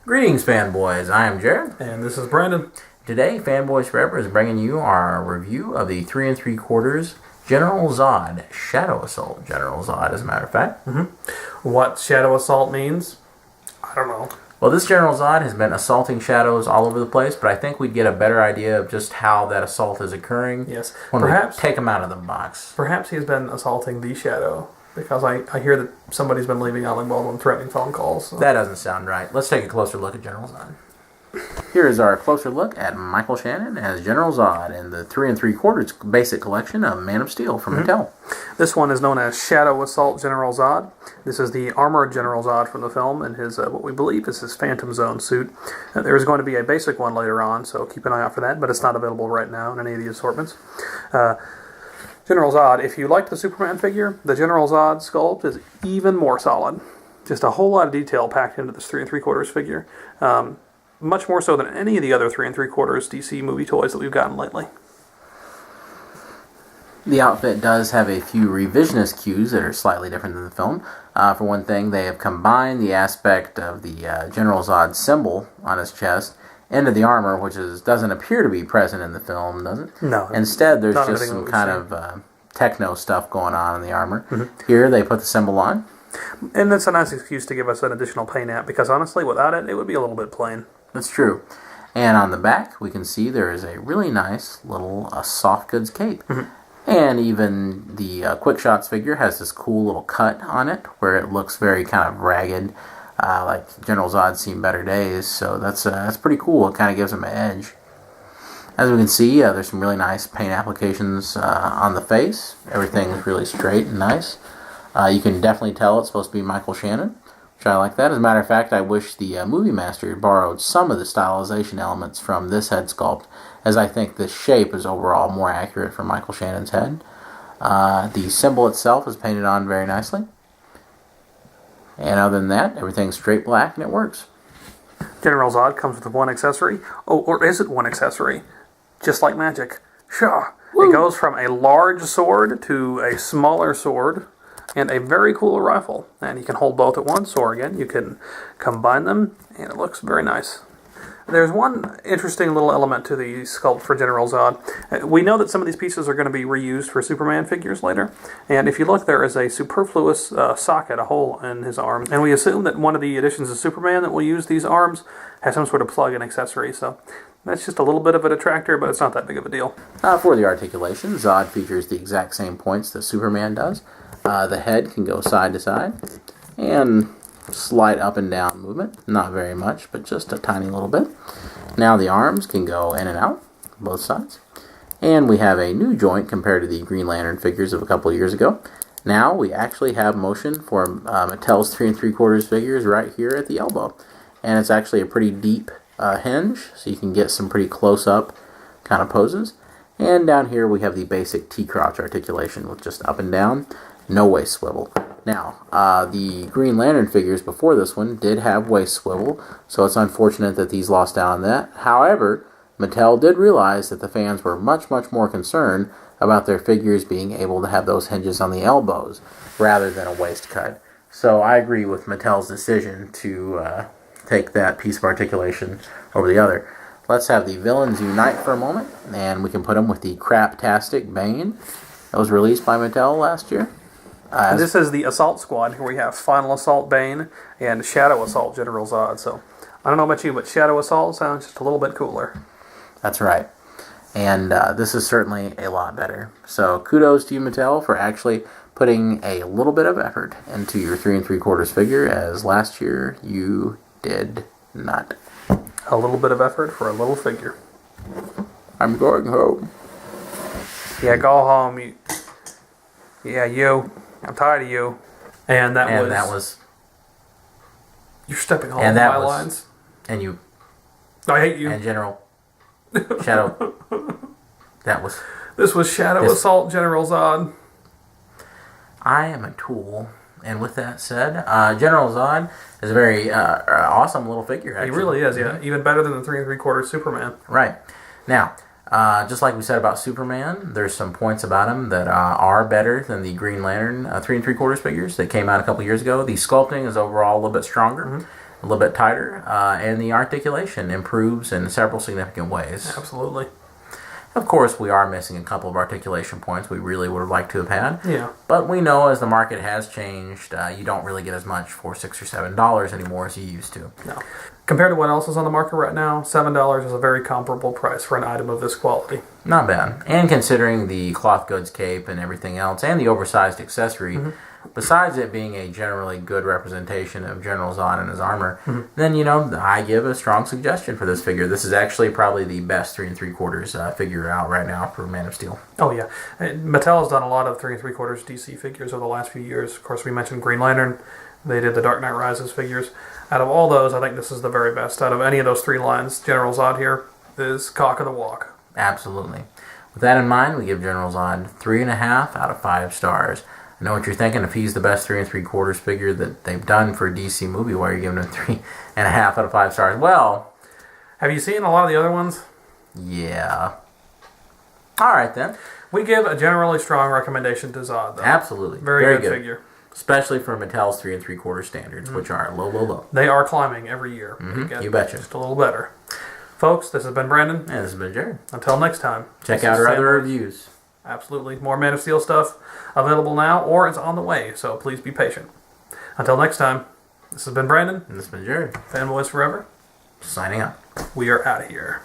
Greetings, fanboys. I am Jared. And this is Brandon. Today, Fanboys Forever is bringing you our review of the 3 3/4 General Zod, Shadow Assault General Zod, as a matter of fact. What Shadow Assault means, I don't know. Well, this General Zod has been assaulting shadows all over the place, but I think we'd get a better idea of just how that assault is occurring. Yes. When perhaps we take him out of the box. Perhaps he's been assaulting the Shadow, because I hear that somebody's been leaving Alec Baldwin threatening phone calls. So. That doesn't sound right. Let's take a closer look at General Zod. Here is our closer look at Michael Shannon as General Zod in the 3 3/4 basic collection of Man of Steel from Mattel. This one is known as Shadow Assault General Zod. This is the armored General Zod from the film in his what we believe is his Phantom Zone suit. There is going to be a basic one later on, so keep an eye out for that, but it's not available right now in any of the assortments. General Zod, if you like the Superman figure, the General Zod sculpt is even more solid. Just a whole lot of detail packed into this 3 3/4 figure. Much more so than any of the other 3 3/4 DC movie toys that we've gotten lately. The outfit does have a few revisionist cues that are slightly different than the film. For one thing, they have combined the aspect of the General Zod symbol on his chest into the armor, which doesn't appear to be present in the film, does it? No. Instead, there's just some kind of techno stuff going on in the armor. Here, they put the symbol on. And that's a nice excuse to give us an additional paint app, because honestly, without it, it would be a little bit plain. That's true. And on the back, we can see there is a really nice little soft goods cape. And even the Quick Shots figure has this cool little cut on it where it looks very kind of ragged, like General Zod's seen better days. So that's pretty cool. It kind of gives him an edge. As we can see, there's some really nice paint applications on the face. Everything's really straight and nice. You can definitely tell it's supposed to be Michael Shannon, which I like that. As a matter of fact, I wish the Movie Master borrowed some of the stylization elements from this head sculpt, as I think the shape is overall more accurate for Michael Shannon's head. The symbol itself is painted on very nicely. And other than that, everything's straight black and it works. General Zod comes with one accessory. Oh, or is it one accessory? Just like magic. Sure. It goes from a large sword to a smaller sword and a very cool rifle. And you can hold both at once, or again, you can combine them, and it looks very nice. There's one interesting little element to the sculpt for General Zod. We know that some of these pieces are going to be reused for Superman figures later, and if you look, there is a superfluous socket, a hole in his arm, and we assume that one of the editions of Superman that will use these arms has some sort of plug-in accessory, so that's just a little bit of a detractor, but it's not that big of a deal. For the articulation, Zod features the exact same points that Superman does. The head can go side to side, and slight up and down movement. Not very much, but just a tiny little bit. Now the arms can go in and out, both sides. And we have a new joint compared to the Green Lantern figures of a couple of years ago. Now we actually have motion for Mattel's 3 3/4 figures right here at the elbow. And it's actually a pretty deep hinge, so you can get some pretty close-up kind of poses. And down here we have the basic T-crotch articulation with just up and down. No waist swivel. Now, the Green Lantern figures before this one did have waist swivel, so it's unfortunate that these lost out on that. However, Mattel did realize that the fans were much, much more concerned about their figures being able to have those hinges on the elbows rather than a waist cut. So I agree with Mattel's decision to take that piece of articulation over the other. Let's have the villains unite for a moment, and we can put them with the Craptastic Bane that was released by Mattel last year. This is the Assault Squad, where we have Final Assault Bane and Shadow Assault General Zod. So, I don't know about you, but Shadow Assault sounds just a little bit cooler. That's right. And this is certainly a lot better. So, kudos to you, Mattel, for actually putting a little bit of effort into your 3 3/4 figure, as last year you did not. A little bit of effort for a little figure. I'm going home. Yeah, go home. You. I'm tired of you. And that was... You're stepping all over my lines. And you... I hate you. And General... Shadow... That was... This was Shadow Assault General Zod. I am a tool. And with that said, General Zod is a very awesome little figure, actually. He really is, yeah. Even better than the 3 3/4 Superman. Right. Now... just like we said about Superman, there's some points about him that are better than the Green Lantern 3 3/4 figures that came out a couple years ago. The sculpting is overall a little bit stronger. a little bit tighter, and the articulation improves in several significant ways. Absolutely. Of course, we are missing a couple of articulation points we really would have liked to have had. Yeah. But we know as the market has changed, you don't really get as much for $6 or $7 anymore as you used to. No. Compared to what else is on the market right now, $7 is a very comparable price for an item of this quality. Not bad. And considering the cloth goods cape and everything else, and the oversized accessory, besides it being a generally good representation of General Zod and his armor, then, I give a strong suggestion for this figure. This is actually probably the best 3 3/4 figure out right now for Man of Steel. Oh, yeah. Mattel has done a lot of 3 3/4 DC figures over the last few years. Of course, we mentioned Green Lantern. They did the Dark Knight Rises figures. Out of all those, I think this is the very best. Out of any of those 3 lines, General Zod here is cock of the walk. Absolutely. With that in mind, we give General Zod 3.5 out of 5 stars. I know what you're thinking. If he's the best 3 3/4 figure that they've done for a DC movie, why are you giving him 3.5 out of 5 stars? Well, have you seen a lot of the other ones? Yeah. All right, then. We give a generally strong recommendation to Zod, though. Absolutely. Very good figure. Especially for Mattel's 3 3/4 standards, which are low, low, low. They are climbing every year. You betcha. Just a little better. Folks, this has been Brandon. And this has been Jared. Until next time. Check out our other reviews. Absolutely. More Man of Steel stuff available now, or it's on the way, so please be patient. Until next time, this has been Brandon. And this has been Jared. Fanboys Forever. Signing out. We are out of here.